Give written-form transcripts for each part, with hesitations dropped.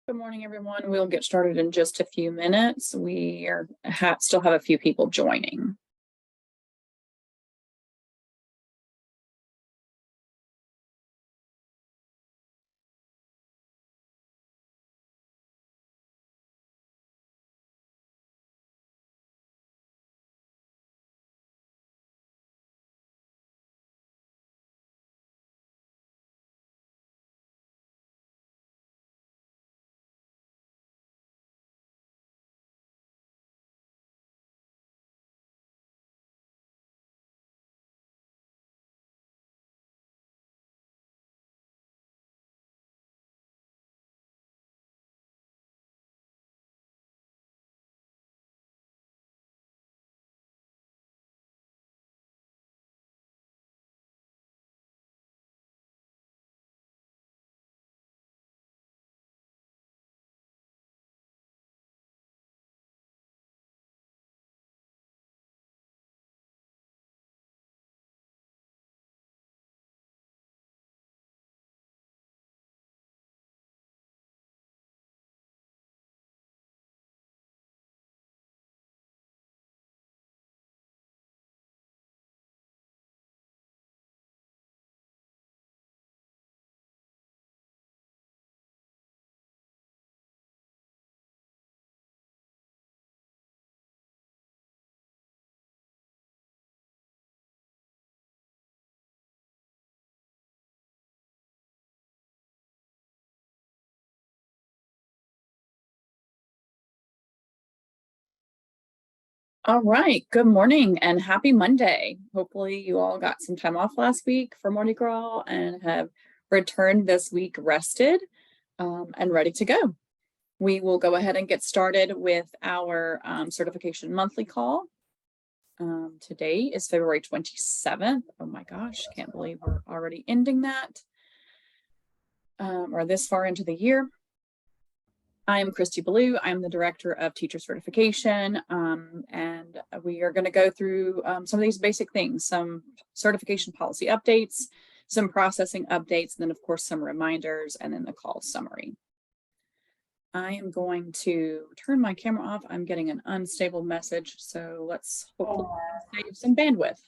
Good morning, everyone. We'll get started in just a few minutes. We still have a few people joining. All right. Good morning and happy Monday. Hopefully you all got some time off last week for Mardi Gras and have returned this week rested and ready to go. We will go ahead and get started with our certification monthly call. Today is February 27th. Oh my gosh, can't believe we're already ending that or this far into the year. I am Christy Ballou. I'm the Director of Teacher Certification, and we are going to go through some of these basic things, some certification policy updates, some processing updates, and then of course some reminders, and then the call summary. I am going to turn my camera off. I'm getting an unstable message, so let's hopefully save some bandwidth.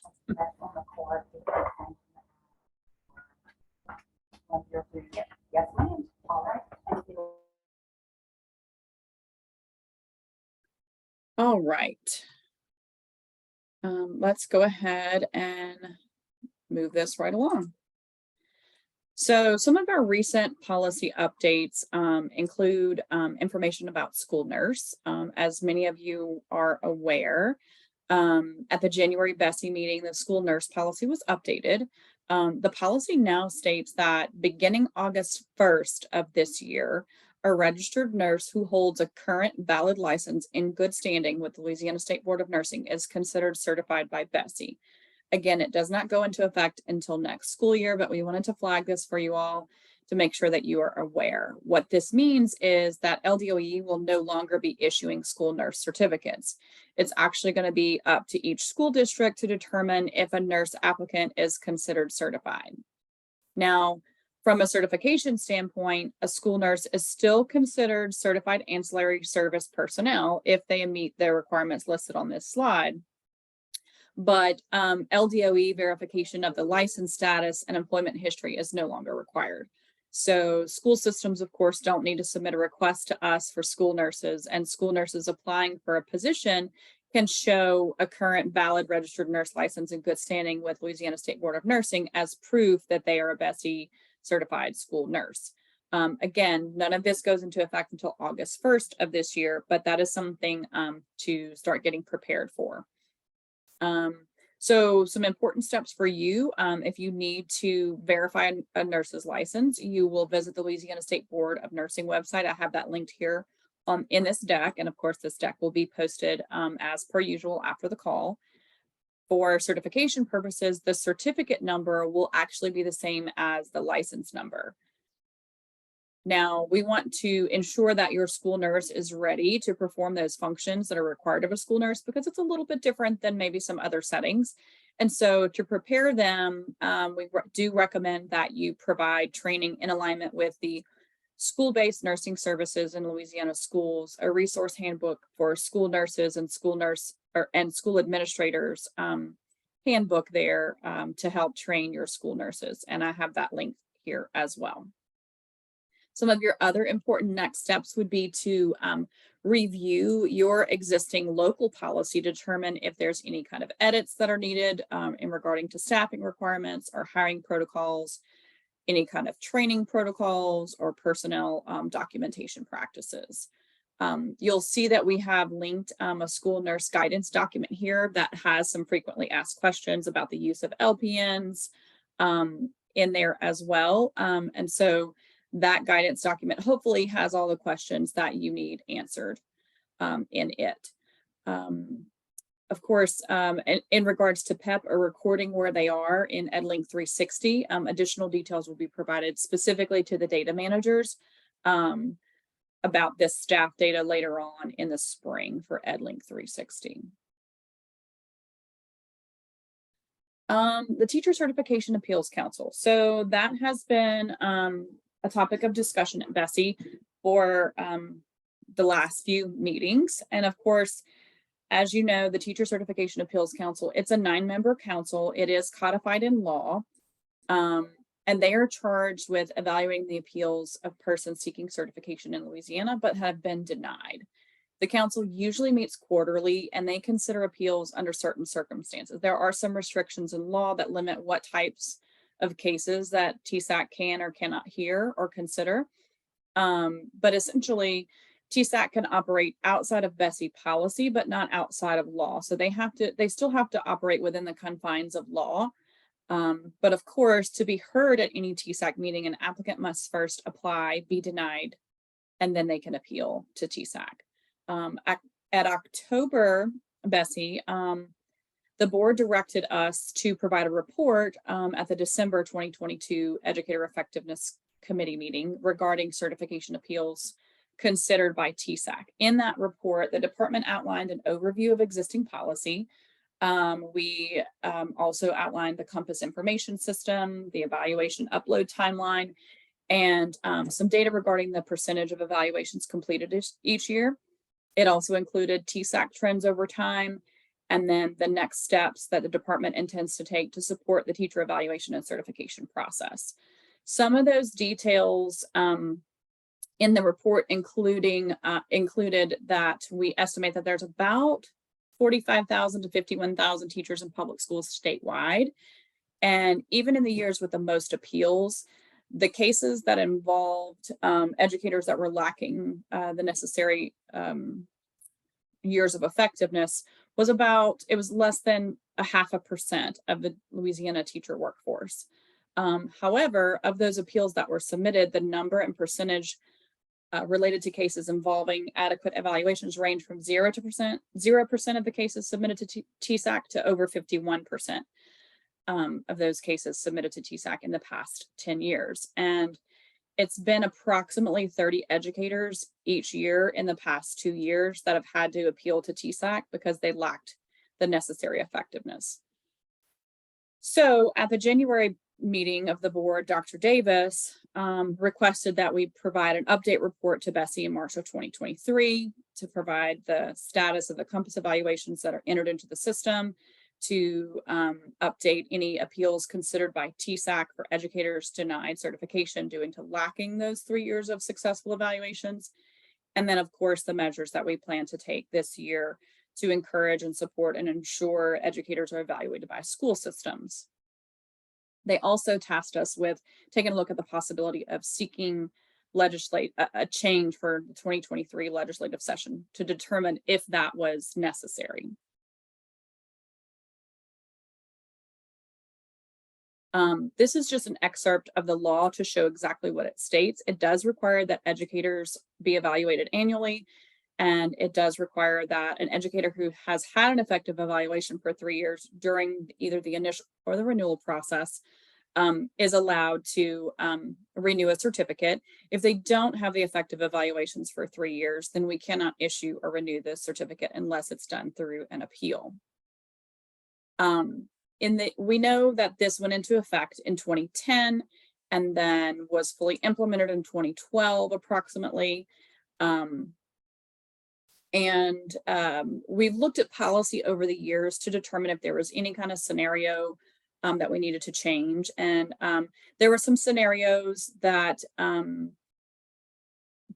Yes, ma'am. All right. Thank you. All right. Let's go ahead and move this right along. So some of our recent policy updates include information about school nurse. As many of you are aware, at the January BESI meeting, the school nurse policy was updated. The policy now states that beginning August 1st of this year, a registered nurse who holds a current valid license in good standing with the Louisiana State Board of Nursing is considered certified by BESI. Again, it does not go into effect until next school year, but we wanted to flag this for you all to make sure that you are aware. What this means is that LDOE will no longer be issuing school nurse certificates. It's actually going to be up to each school district to determine if a nurse applicant is considered certified. Now, from a certification standpoint, a school nurse is still considered certified ancillary service personnel if they meet the requirements listed on this slide. But LDOE verification of the license status and employment history is no longer required. So school systems, of course, don't need to submit a request to us for school nurses, and school nurses applying for a position can show a current valid registered nurse license in good standing with Louisiana State Board of Nursing as proof that they are a BESI certified school nurse. Again, none of this goes into effect until August 1st of this year, but that is something to start getting prepared for. So some important steps for you. If you need to verify a nurse's license, you will visit the Louisiana State Board of Nursing website. I have that linked here in this deck. And of course, this deck will be posted as per usual after the call. For certification purposes, the certificate number will actually be the same as the license number. Now, we want to ensure that your school nurse is ready to perform those functions that are required of a school nurse because it's a little bit different than maybe some other settings. And so to prepare them, we do recommend that you provide training in alignment with the school-based nursing services in Louisiana schools, a resource handbook for school nurses and school administrators, handbook there to help train your school nurses. And I have that link here as well. Some of your other important next steps would be to review your existing local policy, determine if there's any kind of edits that are needed in regarding to staffing requirements or hiring protocols, any kind of training protocols or personnel documentation practices. You'll see that we have linked a school nurse guidance document here that has some frequently asked questions about the use of LPNs in there as well. And so that guidance document hopefully has all the questions that you need answered in it. Of course, in regards to PEP or recording where they are in EdLink 360, additional details will be provided specifically to the data managers about this staff data later on in the spring for EdLink 360. The Teacher Certification Appeals Council. So that has been a topic of discussion at Bessie for the last few meetings. And of course, as you know, the Teacher Certification Appeals Council, it's a 9-member council. It is codified in law. And they are charged with evaluating the appeals of persons seeking certification in Louisiana, but have been denied. The council usually meets quarterly, and they consider appeals under certain circumstances. There are some restrictions in law that limit what types of cases that TSAC can or cannot hear or consider. But essentially, TSAC can operate outside of Bessie policy, but not outside of law. So they still have to operate within the confines of law. But of course, to be heard at any TSAC meeting, an applicant must first apply, be denied, and then they can appeal to TSAC. At October, Bessie, the board directed us to provide a report at the December 2022 Educator Effectiveness Committee meeting regarding certification appeals considered by TSAC. In that report, the department outlined an overview of existing policy. We also outlined the Compass information system, the evaluation upload timeline, and some data regarding the percentage of evaluations completed each year. It also included TSAC trends over time, and then the next steps that the department intends to take to support the teacher evaluation and certification process. Some of those details in the report included that we estimate that there's about 45,000 to 51,000 teachers in public schools statewide. And even in the years with the most appeals, the cases that involved educators that were lacking the necessary years of effectiveness was less than 0.5% of the Louisiana teacher workforce. However, of those appeals that were submitted, the number and percentage related to cases involving adequate evaluations range from 0% of the cases submitted to TSAC to over 51% of those cases submitted to TSAC in the past 10 years. And it's been approximately 30 educators each year in the past 2 years that have had to appeal to TSAC because they lacked the necessary effectiveness. So at the January meeting of the board, Dr. Davis requested that we provide an update report to Bessie in March of 2023 to provide the status of the Compass evaluations that are entered into the system, to update any appeals considered by TSAC for educators denied certification due to lacking those 3 years of successful evaluations. And then, of course, the measures that we plan to take this year to encourage and support and ensure educators are evaluated by school systems. They also tasked us with taking a look at the possibility of seeking a change for the 2023 legislative session to determine if that was necessary. This is just an excerpt of the law to show exactly what it states. It does require that educators be evaluated annually, and it does require that an educator who has had an effective evaluation for 3 years during either the initial or the renewal process is allowed to renew a certificate. If they don't have the effective evaluations for 3 years, then we cannot issue or renew the certificate unless it's done through an appeal. We know that this went into effect in 2010, and then was fully implemented in 2012 approximately. We've looked at policy over the years to determine if there was any kind of scenario that we needed to change. And there were some scenarios that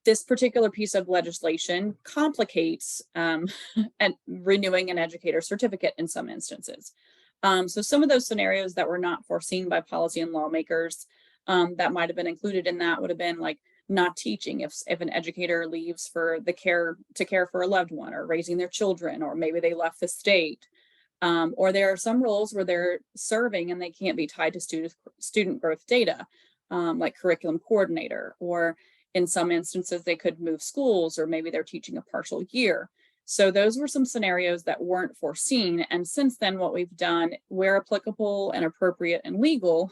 this particular piece of legislation complicates and renewing an educator certificate in some instances. So some of those scenarios that were not foreseen by policy and lawmakers that might have been included in that would have been like not teaching if an educator leaves for the care for a loved one, or raising their children, or maybe they left the state. Or there are some roles where they're serving and they can't be tied to student growth data, like curriculum coordinator, or in some instances they could move schools, or maybe they're teaching a partial year. So those were some scenarios that weren't foreseen. And since then, what we've done, where applicable and appropriate and legal,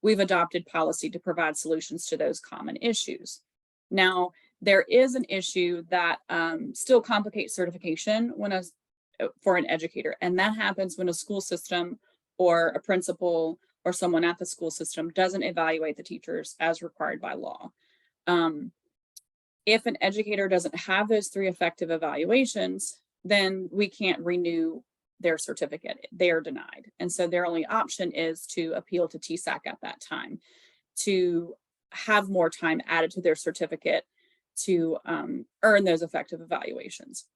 we've adopted policy to provide solutions to those common issues. Now, there is an issue that still complicates certification for an educator, and that happens when a school system or a principal or someone at the school system doesn't evaluate the teachers as required by law. If an educator doesn't have those 3 effective evaluations, then we can't renew their certificate. They are denied. And so their only option is to appeal to TSAC at that time, to have more time added to their certificate to earn those effective evaluations.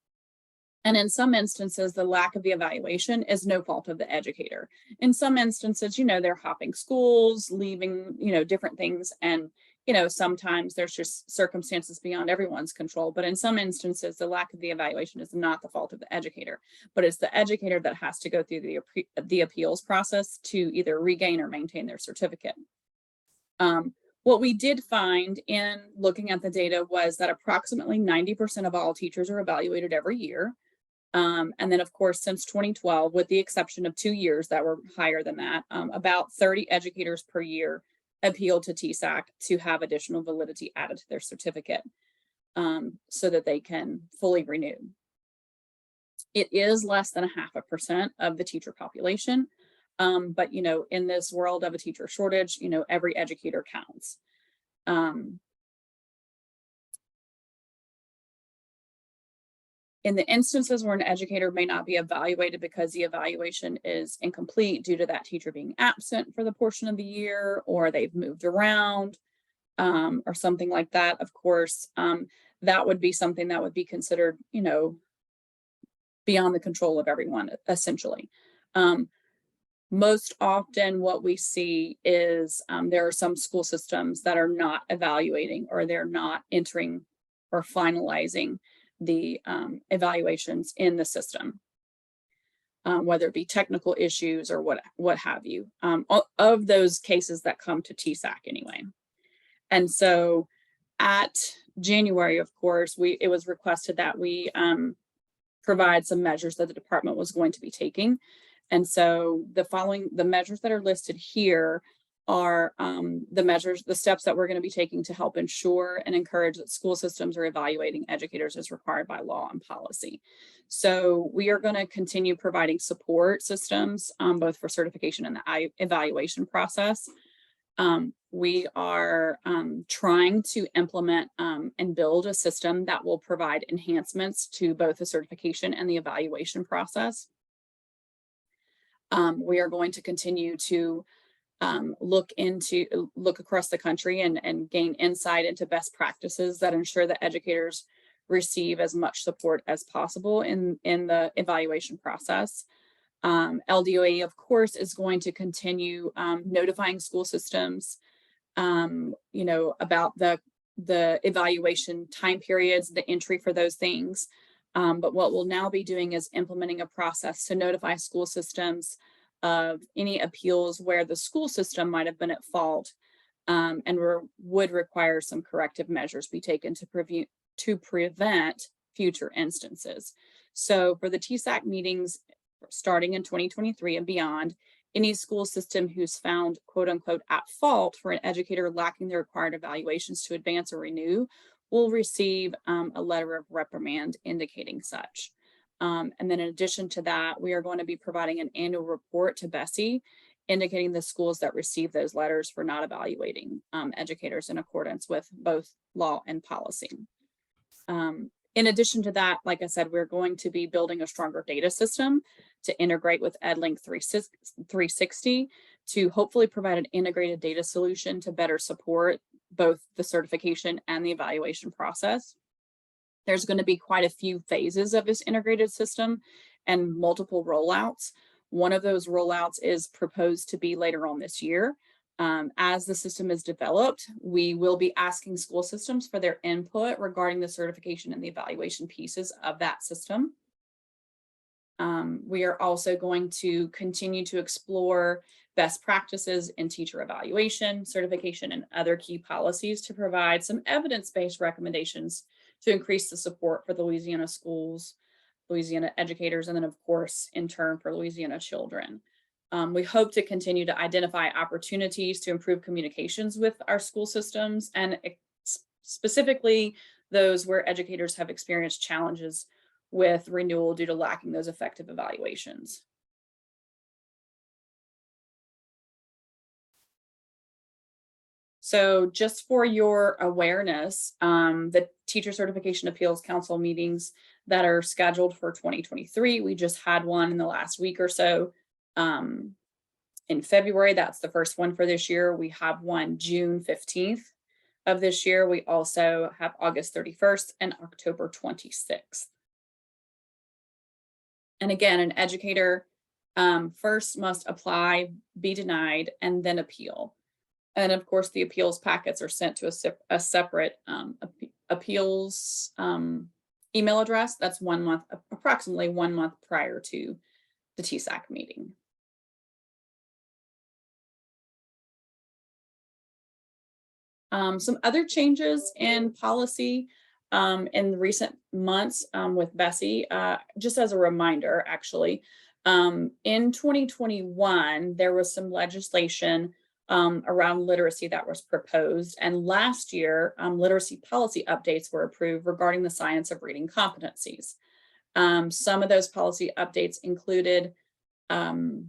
And in some instances, the lack of the evaluation is no fault of the educator. In some instances, they're hopping schools, leaving, different things. And, sometimes there's just circumstances beyond everyone's control. But in some instances, the lack of the evaluation is not the fault of the educator, but it's the educator that has to go through the appeals process to either regain or maintain their certificate. What we did find in looking at the data was that approximately 90% of all teachers are evaluated every year. And then, of course, since 2012, with the exception of 2 years that were higher than that, about 30 educators per year appealed to TSAC to have additional validity added to their certificate so that they can fully renew. It is less than 0.5% of the teacher population. But, in this world of a teacher shortage, every educator counts. In the instances where an educator may not be evaluated because the evaluation is incomplete due to that teacher being absent for the portion of the year, or they've moved around, or something like that, of course, that would be something that would be considered, beyond the control of everyone, essentially. Most often what we see is there are some school systems that are not evaluating, or they're not entering or finalizing the evaluations in the system, whether it be technical issues or what have you, of those cases that come to TSAC anyway. And so at January, of course, it was requested that we provide some measures that the department was going to be taking. And so the measures that are listed here are the steps that we're going to be taking to help ensure and encourage that school systems are evaluating educators as required by law and policy. So we are going to continue providing support systems, both for certification and the evaluation process. We are trying to implement and build a system that will provide enhancements to both the certification and the evaluation process. We are going to continue to look across the country and gain insight into best practices that ensure that educators receive as much support as possible in the evaluation process. LDOE, of course, is going to continue notifying school systems, about the evaluation time periods, the entry for those things. But what we'll now be doing is implementing a process to notify school systems of any appeals where the school system might have been at fault, and would require some corrective measures be taken to prevent future instances. So for the TSAC meetings starting in 2023 and beyond, any school system who's found quote unquote at fault for an educator lacking the required evaluations to advance or renew will receive a letter of reprimand indicating such. And then in addition to that, we are going to be providing an annual report to BESI indicating the schools that receive those letters for not evaluating educators in accordance with both law and policy. In addition to that, like I said, we're going to be building a stronger data system to integrate with EdLink 360 to hopefully provide an integrated data solution to better support both the certification and the evaluation process. There's going to be quite a few phases of this integrated system and multiple rollouts. One of those rollouts is proposed to be later on this year. As the system is developed, we will be asking school systems for their input regarding the certification and the evaluation pieces of that system. We are also going to continue to explore best practices in teacher evaluation, certification, and other key policies to provide some evidence-based recommendations to increase the support for the Louisiana schools, Louisiana educators, and then of course, in turn for Louisiana children. We hope to continue to identify opportunities to improve communications with our school systems, and specifically those where educators have experienced challenges with renewal due to lacking those effective evaluations. So just for your awareness, the Teacher Certification Appeals Council meetings that are scheduled for 2023, we just had one in the last week or so. In February, that's the first one for this year. We have one June 15th of this year. We also have August 31st and October 26th. And again, an educator first must apply, be denied, and then appeal. And of course, the appeals packets are sent to a separate appeals email address. That's 1 month, approximately 1 month prior to the TSAC meeting. Some other changes in policy in recent months with Bessie, just as a reminder, actually, in 2021, there was some legislation around literacy that was proposed. And last year, literacy policy updates were approved regarding the science of reading competencies. Some of those policy updates included updating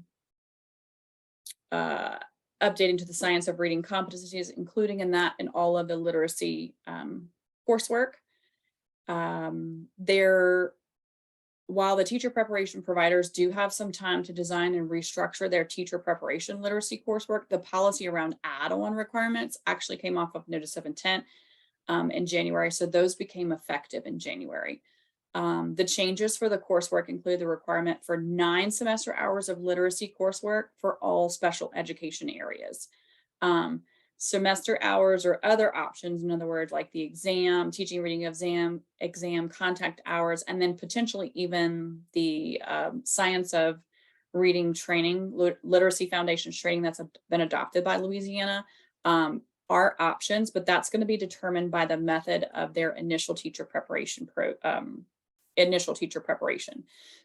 to the science of reading competencies, including in that in all of the literacy coursework. While the teacher preparation providers do have some time to design and restructure their teacher preparation literacy coursework, the policy around add-on requirements actually came off of notice of intent in January, so those became effective in January. The changes for the coursework include the requirement for 9 semester hours of literacy coursework for all special education areas. Semester hours or other options, in other words, like the exam, teaching reading exam contact hours, and then potentially even the science of reading training, literacy foundations training that's been adopted by Louisiana, are options, but that's going to be determined by the method of their initial teacher preparation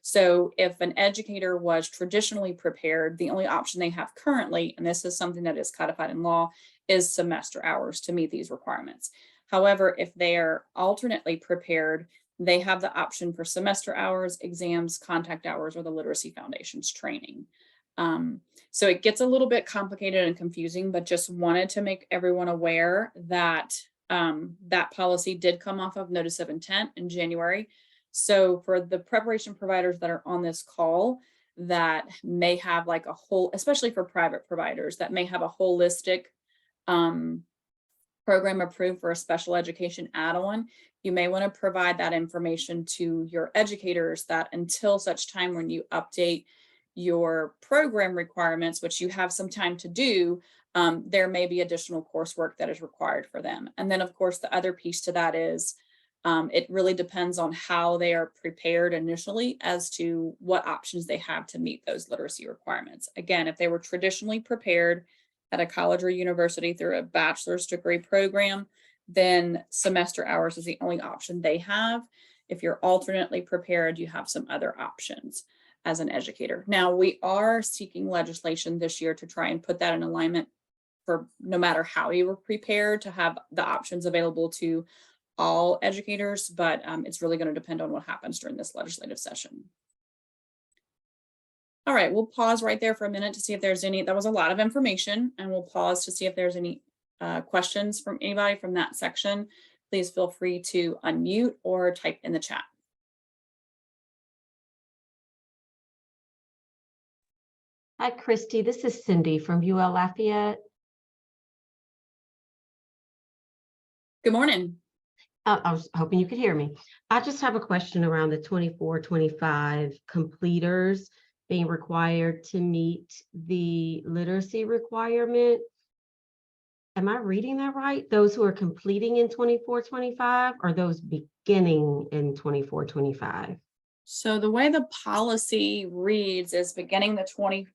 So if an educator was traditionally prepared, the only option they have currently, and this is something that is codified in law, is semester hours to meet these requirements. However, if they are alternately prepared, they have the option for semester hours, exams, contact hours, or the literacy foundations training. So it gets a little bit complicated and confusing, but just wanted to make everyone aware that that policy did come off of notice of intent in January. So for the preparation providers that are on this call that may have like a whole, especially for private providers that may have a holistic program approved for a special education add-on, you may want to provide that information to your educators that until such time when you update your program requirements, which you have some time to do, there may be additional coursework that is required for them. And then of course, the other piece to that is it really depends on how they are prepared initially as to what options they have to meet those literacy requirements. Again, if they were traditionally prepared at a college or university through a bachelor's degree program, then semester hours is the only option they have. If you're alternately prepared, you have some other options as an educator. Now, we are seeking legislation this year to try and put that in alignment for no matter how you were prepared to have the options available to all educators, but it's really going to depend on what happens during this legislative session. All right, we'll pause right there for a minute to see if there's any, that was a lot of information, and we'll pause to see if there's any questions from anybody from that section. Please feel free to unmute or type in the chat. Hi, Christy. This is Cindy from UL Lafayette. Good morning. I was hoping you could hear me. I just have a question around the 24-25 completers being required to meet the literacy requirement. Am I reading that right? Those who are completing in 24-25 or those beginning in 24-25? So the way the policy reads is beginning the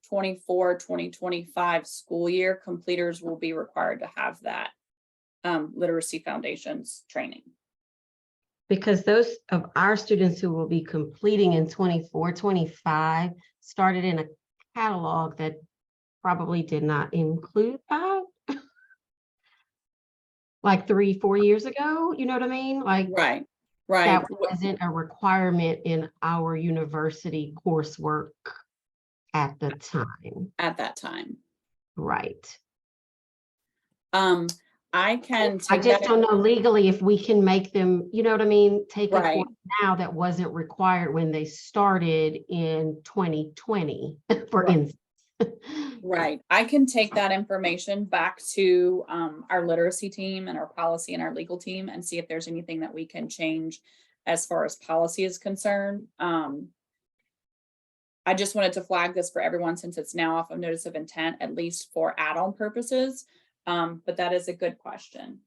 2024-2025 school year, completers will be required to have that literacy foundations training. Because those of our students who will be completing in 24-25 started in a catalog that probably did not include that. Like 3-4 years ago, you know what I mean? Like Right. that wasn't a requirement in our university coursework at the time. At that time. Right. I can I just don't know legally if we can make them, you know what I mean, take a course now that wasn't required when they started in 2020, for instance. Right. I can take that information back to our literacy team and our policy and our legal team and see if there's anything that we can change as far as policy is concerned. I just wanted to flag this for everyone since it's now off of notice of intent, at least for add-on purposes. But that is a good question.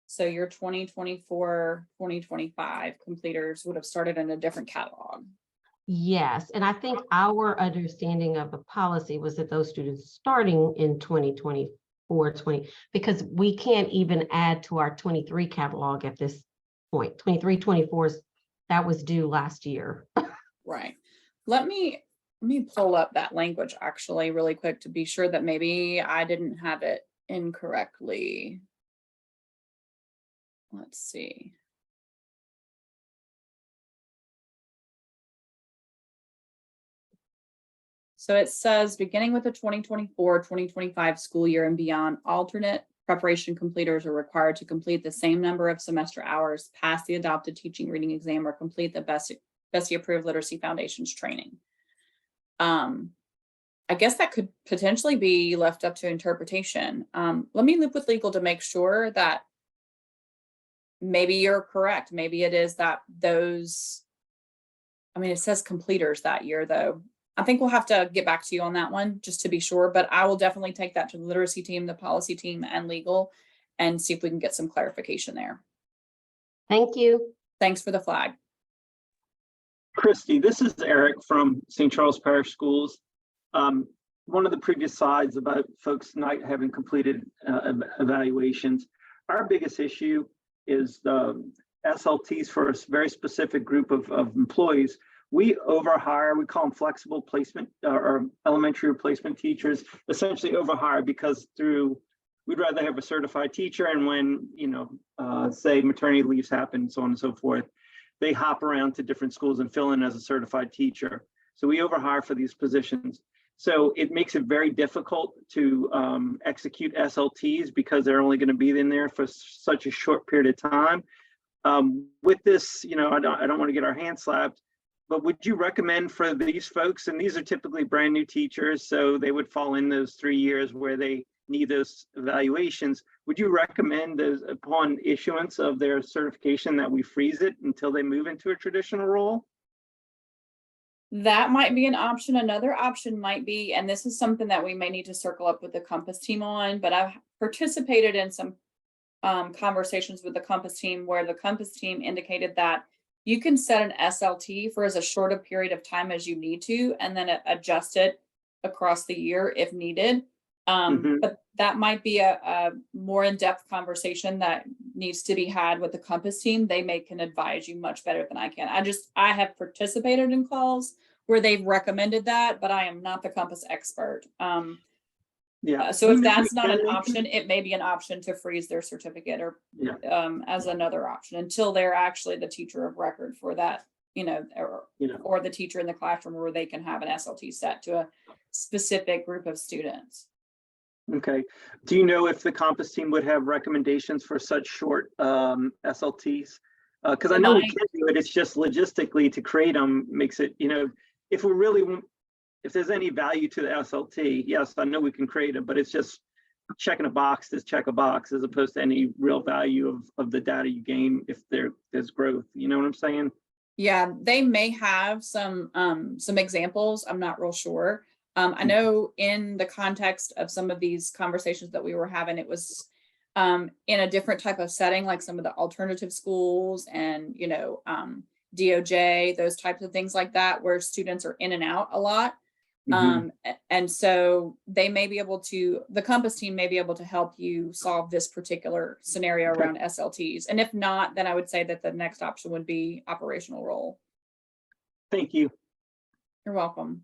So your 2024-2025 completers would have started in a different catalog. Yes, and I think our understanding of the policy was that those students starting in 2024-20, because we can't even add to our 23 catalog at this point. 23-24, that was due last year. Right. Let me pull up that language actually really quick to be sure that maybe I didn't have it incorrectly. Let's see. So it says, beginning with the 2024-2025 school year and beyond, alternate preparation completers are required to complete the same number of semester hours, pass the adopted teaching reading exam, or complete the BESI approved literacy foundations training. I guess that could potentially be left up to interpretation. Let me loop with legal to make sure that maybe you're correct. Maybe it is that those, I mean, it says completers that year though. I think we'll have to get back to you on that one just to be sure, but I will definitely take that to the literacy team, the policy team, and legal and see if we can get some clarification there. Thank you. Thanks for the flag. Christy, this is Eric from St. Charles Parish Schools. One of the previous slides about folks not having completed evaluations. Our biggest issue is the SLTs for a very specific group of employees. We overhire, we call them flexible placement or elementary replacement teachers, essentially overhire because we'd rather have a certified teacher, and when, say maternity leaves happen, so on and so forth, they hop around to different schools and fill in as a certified teacher. So we overhire for these positions. So it makes it very difficult to execute SLTs because they're only going to be in there for such a short period of time. With this, I don't want to get our hands slapped, but would you recommend for these folks, and these are typically brand new teachers, so they would fall in those 3 years where they need those evaluations, would you recommend upon issuance of their certification that we freeze it until they move into a traditional role? That might be an option. Another option might be, and this is something that we may need to circle up with the Compass team on, but I've participated in some conversations with the Compass team where the Compass team indicated that you can set an SLT for as short a period of time as you need to, and then adjust it across the year if needed. But that might be a more in-depth conversation that needs to be had with the Compass team. They can advise you much better than I can. I have participated in calls where they've recommended that, but I am not the Compass expert. So if that's not an option, it may be an option to freeze their certificate or as another option until they're actually the teacher of record for that, or the teacher in the classroom where they can have an SLT set to a specific group of students. Okay. Do you know if the Compass team would have recommendations for such short SLTs? Because I know we can do it. It's just logistically to create them makes it, if we really, if there's any value to the SLT, yes, I know we can create it, but it's just checking a box to check a box as opposed to any real value of the data you gain if there's growth. You know what I'm saying? Yeah, they may have some examples. I'm not real sure. I know in the context of some of these conversations that we were having, it was in a different type of setting, like some of the alternative schools and, DOJ, those types of things like that, where students are in and out a lot. And so they may be able to, the Compass team may be able to help you solve this particular scenario around SLTs. And if not, then I would say that the next option would be operational role. Thank you. You're welcome.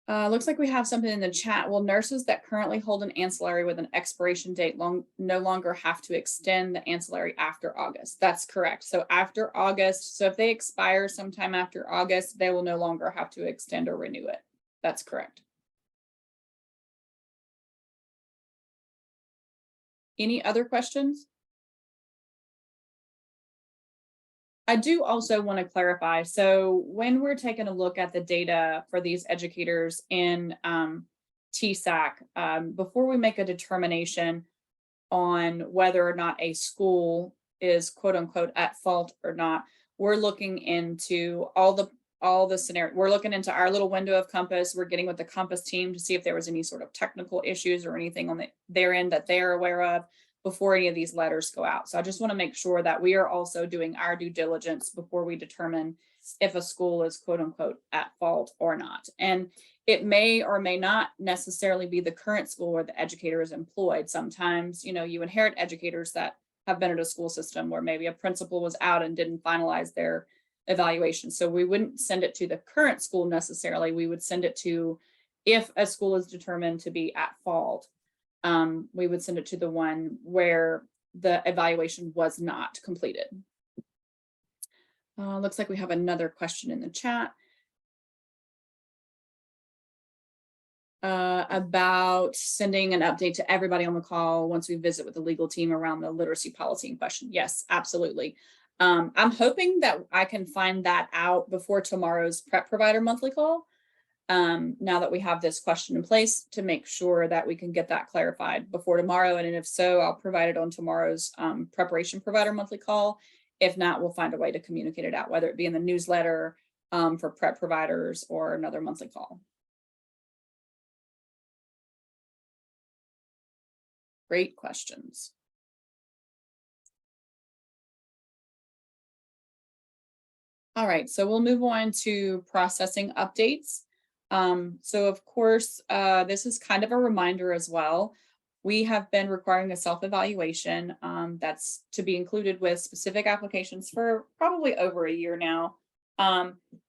Looks like we have something in the chat. Will nurses that currently hold an ancillary with an expiration date no longer have to extend the ancillary after August? That's correct. So after August, so if they expire sometime after August, they will no longer have to extend or renew it. That's correct. Any other questions? I do also want to clarify. So when we're taking a look at the data for these educators in TSAC, before we make a determination on whether or not a school is quote unquote at fault or not, we're looking into all the scenario. We're looking into our little window of Compass. We're getting with the Compass team to see if there was any sort of technical issues or anything on their end that they're aware of before any of these letters go out. So I just want to make sure that we are also doing our due diligence before we determine if a school is quote unquote at fault or not. And it may or may not necessarily be the current school where the educator is employed. Sometimes, you inherit educators that have been at a school system where maybe a principal was out and didn't finalize their evaluation. So we wouldn't send it to the current school necessarily. We would send it to, if a school is determined to be at fault, we would send it to the one where the evaluation was not completed. Looks like we have another question in the chat about sending an update to everybody on the call once we visit with the legal team around the literacy policy in question. Yes, absolutely. I'm hoping that I can find that out before tomorrow's prep provider monthly call. Now that we have this question in place, to make sure that we can get that clarified before tomorrow. And if so, I'll provide it on tomorrow's preparation provider monthly call. If not, we'll find a way to communicate it out, whether it be in the newsletter for prep providers or another monthly call. Great questions. All right, so we'll move on to processing updates. So of course, this is kind of a reminder as well. We have been requiring a self-evaluation that's to be included with specific applications for probably over a year now.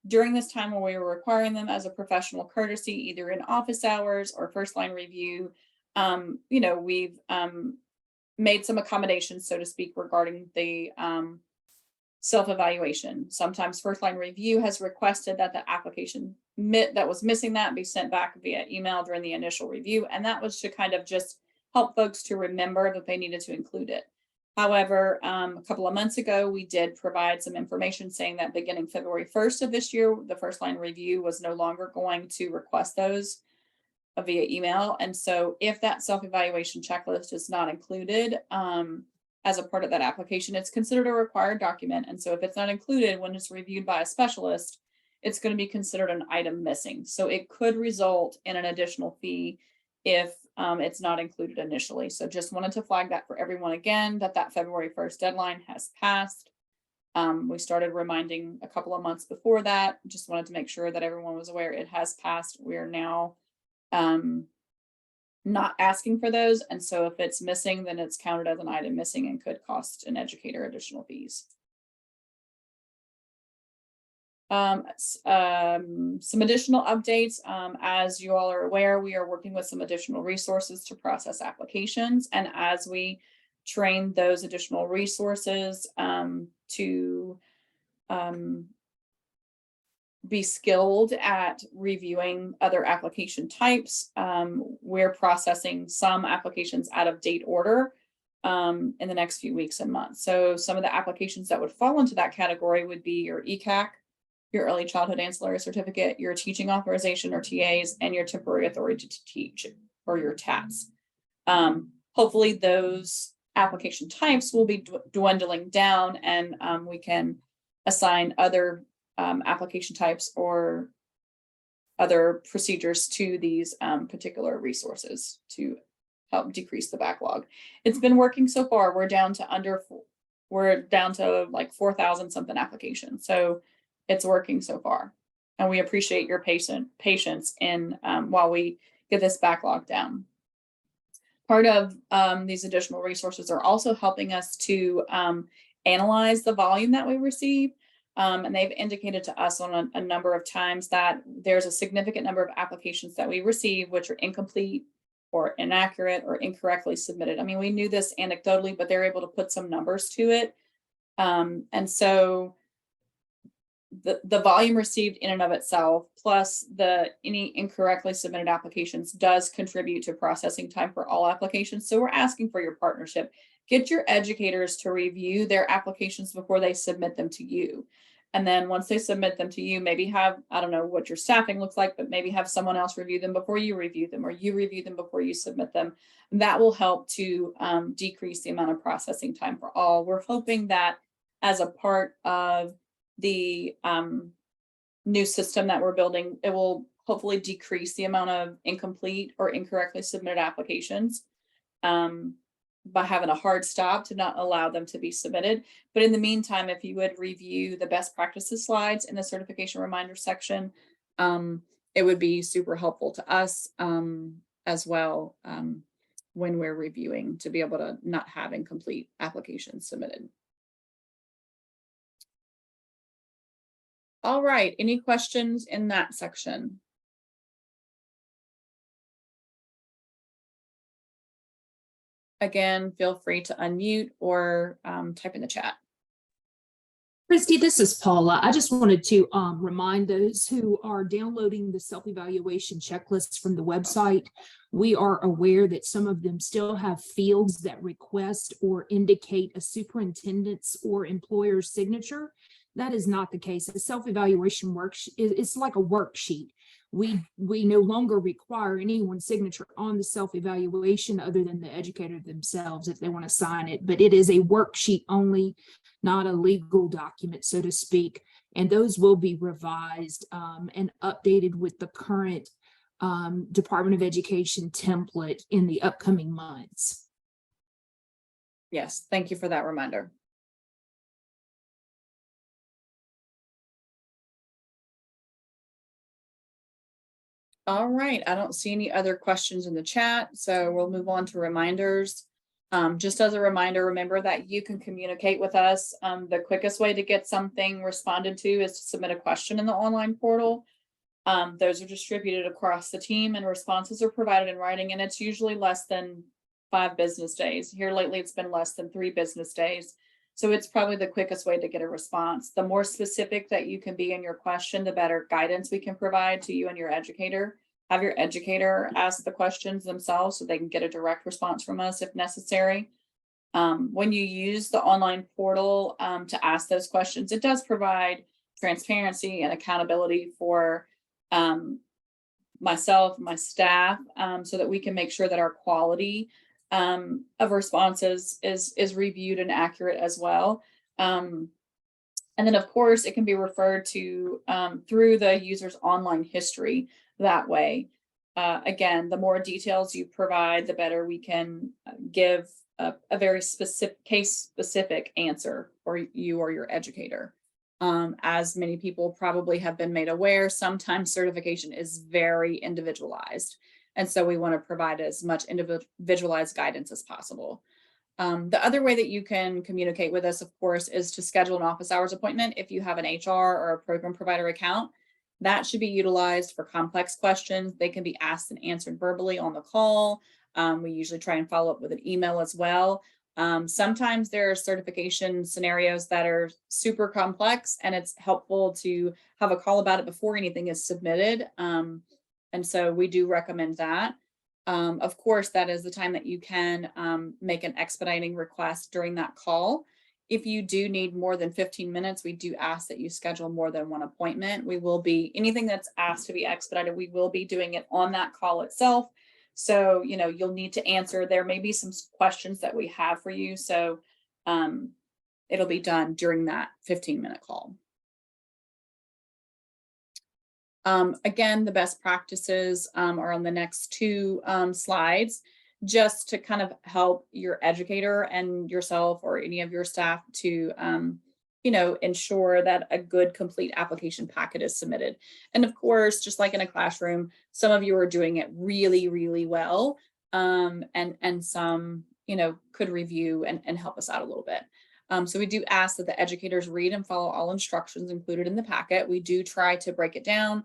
During this time when we were requiring them as a professional courtesy, either in office hours or first line review, we've made some accommodations, so to speak, regarding the self-evaluation. Sometimes first line review has requested that the application that was missing that be sent back via email during the initial review. And that was to kind of just help folks to remember that they needed to include it. However, a couple of months ago, we did provide some information saying that beginning February 1st of this year, the first line review was no longer going to request those via email. And so if that self-evaluation checklist is not included, as a part of that application, it's considered a required document. And so if it's not included when it's reviewed by a specialist, it's going to be considered an item missing. So it could result in an additional fee if it's not included initially. So just wanted to flag that for everyone again, that February 1st deadline has passed. We started reminding a couple of months before that. Just wanted to make sure that everyone was aware it has passed. We are now not asking for those. And so if it's missing, then it's counted as an item missing and could cost an educator additional fees. Some additional updates. As you all are aware, we are working with some additional resources to process applications. And as we train those additional resources to be skilled at reviewing other application types. We're processing some applications out of date order in the next few weeks and months. So some of the applications that would fall into that category would be your ECAC, your Early Childhood Ancillary Certificate, your Teaching Authorization or TAs, and your Temporary Authority to Teach or your TATs. Hopefully those application types will be dwindling down, and we can assign other application types or other procedures to these particular resources to help decrease the backlog. It's been working so far. We're down to like 4,000 something applications. So it's working so far. And we appreciate your patience in while we get this backlog down. Part of these additional resources are also helping us to analyze the volume that we receive. And they've indicated to us on a number of times that there's a significant number of applications that we receive which are incomplete or inaccurate or incorrectly submitted. I mean, we knew this anecdotally, but they're able to put some numbers to it. And so the volume received in and of itself, plus any incorrectly submitted applications, does contribute to processing time for all applications. So we're asking for your partnership. Get your educators to review their applications before they submit them to you. And then once they submit them to you, maybe have, I don't know what your staffing looks like, but maybe have someone else review them before you review them, or you review them before you submit them. And that will help to decrease the amount of processing time for all. We're hoping that as a part of the new system that we're building, it will hopefully decrease the amount of incomplete or incorrectly submitted applications by having a hard stop to not allow them to be submitted. But in the meantime, if you would review the best practices slides in the certification reminder section, it would be super helpful to us as well when we're reviewing, to be able to not have incomplete applications submitted. All right, any questions in that section? Again, feel free to unmute or type in the chat. Christy, this is Paula. I just wanted to remind those who are downloading the self-evaluation checklists from the website. We are aware that some of them still have fields that request or indicate a superintendent's or employer's signature. That is not the case. The self-evaluation worksheet, it's like a worksheet. We no longer require anyone's signature on the self-evaluation other than the educator themselves if they want to sign it, but it is a worksheet only, not a legal document, so to speak. And those will be revised and updated with the current Department of Education template in the upcoming months. Yes, thank you for that reminder. All right, I don't see any other questions in the chat, so we'll move on to reminders. Just as a reminder, remember that you can communicate with us. The quickest way to get something responded to is to submit a question in the online portal. Those are distributed across the team and responses are provided in writing, and it's usually less than 5 business days. Here lately, it's been less than 3 business days. So it's probably the quickest way to get a response. The more specific that you can be in your question, the better guidance we can provide to you and your educator. Have your educator ask the questions themselves so they can get a direct response from us if necessary. When you use the online portal to ask those questions, it does provide transparency and accountability for myself, my staff, so that we can make sure that our quality of responses is reviewed and accurate as well. And then of course it can be referred to through the user's online history that way. Again, the more details you provide, the better we can give a very specific case-specific answer for you or your educator. As many people probably have been made aware, sometimes certification is very individualized. And so we want to provide as much individualized guidance as possible. The other way that you can communicate with us, of course, is to schedule an office hours appointment. If you have an HR or a program provider account, that should be utilized for complex questions. They can be asked and answered verbally on the call. We usually try and follow up with an email as well. Sometimes there are certification scenarios that are super complex, and it's helpful to have a call about it before anything is submitted. And so we do recommend that. Of course, that is the time that you can make an expediting request during that call. If you do need more than 15 minutes, we do ask that you schedule more than one appointment. We will be, anything that's asked to be expedited, we will be doing it on that call itself. So, you know, you'll need to answer. There may be some questions that we have for you. So it'll be done during that 15-minute call. Again, the best practices are on the next two slides, just to kind of help your educator and yourself or any of your staff to, you know, ensure that a good complete application packet is submitted. And of course, just like in a classroom, some of you are doing it really, really well. And some, you know, could review and help us out a little bit. So we do ask that the educators read and follow all instructions included in the packet. We do try to break it down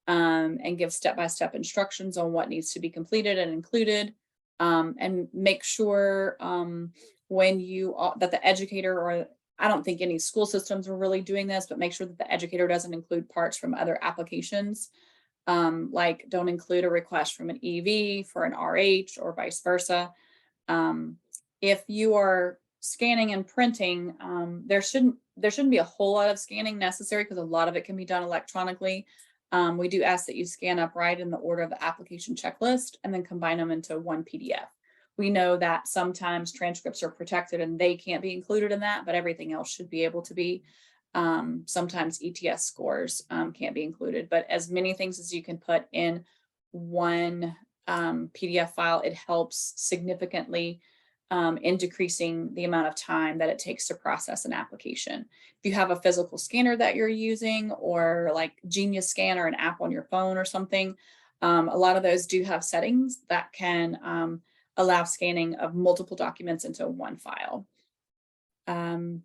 and give step-by-step instructions on what needs to be completed and included. And make sure when you that the educator, or I don't think any school systems are really doing this, but make sure that the educator doesn't include parts from other applications. Like don't include a request from an EV for an RH or vice versa. If you are scanning and printing, there shouldn't be a whole lot of scanning necessary because a lot of it can be done electronically. We do ask that you scan upright in the order of the application checklist and then combine them into one PDF. We know that sometimes transcripts are protected and they can't be included in that, but everything else should be able to be. Sometimes ETS scores can't be included, but as many things as you can put in one PDF file, it helps significantly in decreasing the amount of time that it takes to process an application. If you have a physical scanner that you're using, or like Genius Scan or an app on your phone or something, a lot of those do have settings that can allow scanning of multiple documents into one file.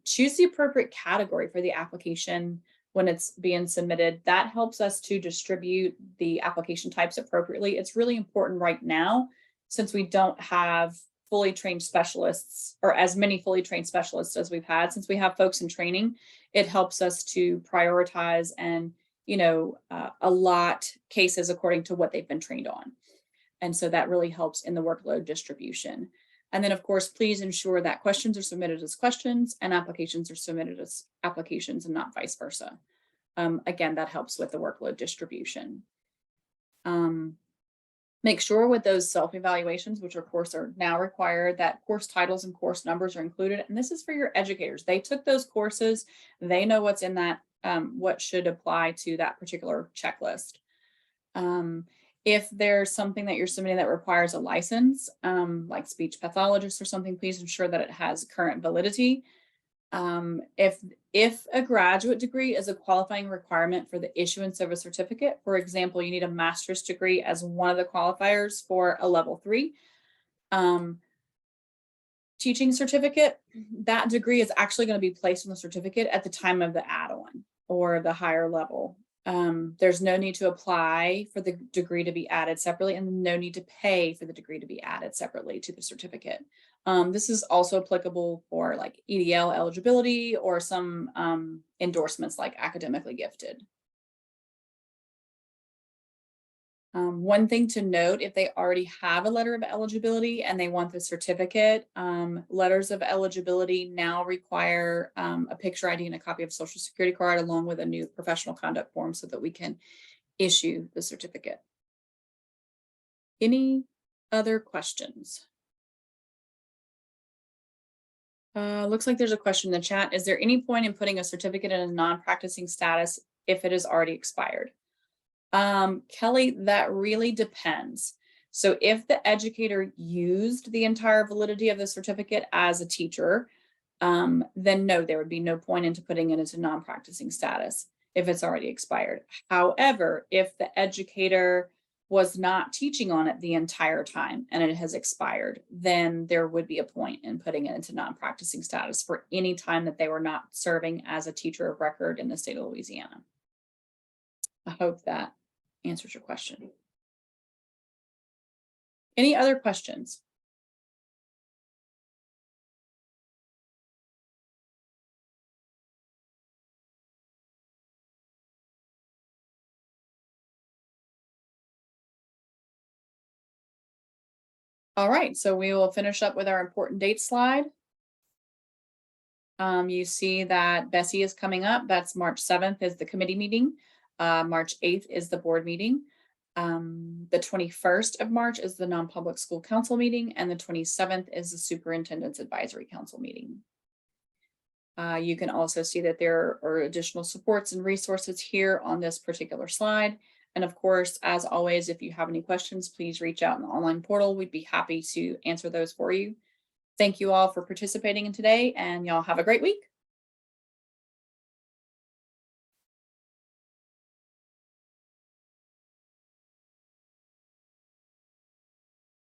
Choose the appropriate category for the application when it's being submitted. That helps us to distribute the application types appropriately. It's really important right now, since we don't have fully trained specialists, or as many fully trained specialists as we've had. Since we have folks in training, it helps us to prioritize and, you know, allot cases according to what they've been trained on. And so that really helps in the workload distribution. And then of course, please ensure that questions are submitted as questions and applications are submitted as applications and not vice versa. Again, that helps with the workload distribution. Make sure with those self-evaluations, which of course are now required, that course titles and course numbers are included. And this is for your educators. They took those courses. They know what's in that, what should apply to that particular checklist. If there's something that you're submitting that requires a license, like speech pathologist or something, please ensure that it has current validity. If a graduate degree is a qualifying requirement for the issuance of a certificate, for example, you need a master's degree as one of the qualifiers for a level 3 teaching certificate, that degree is actually going to be placed on the certificate at the time of the add-on or the higher level. There's no need to apply for the degree to be added separately, and no need to pay for the degree to be added separately to the certificate. This is also applicable for like EDL eligibility or some endorsements like academically gifted. One thing to note, if they already have a letter of eligibility and they want the certificate, letters of eligibility now require a picture ID and a copy of social security card along with a new professional conduct form so that we can issue the certificate. Any other questions? Looks like there's a question in the chat. Is there any point in putting a certificate in a non-practicing status if it is already expired? Kelly, that really depends. So if the educator used the entire validity of the certificate as a teacher, then no, there would be no point into putting it into non-practicing status if it's already expired. However, if the educator was not teaching on it the entire time and it has expired, then there would be a point in putting it into non-practicing status for any time that they were not serving as a teacher of record in the state of Louisiana. I hope that answers your question. Any other questions? All right, so we will finish up with our important dates slide. You see that Bessie is coming up. That's March 7th is the committee meeting. March 8th is the board meeting. The 21st of March is the non-public school council meeting, and the 27th is the superintendent's advisory council meeting. You can also see that there are additional supports and resources here on this particular slide. And of course, as always, if you have any questions, please reach out in the online portal. We'd be happy to answer those for you. Thank you all for participating in today, and y'all have a great week.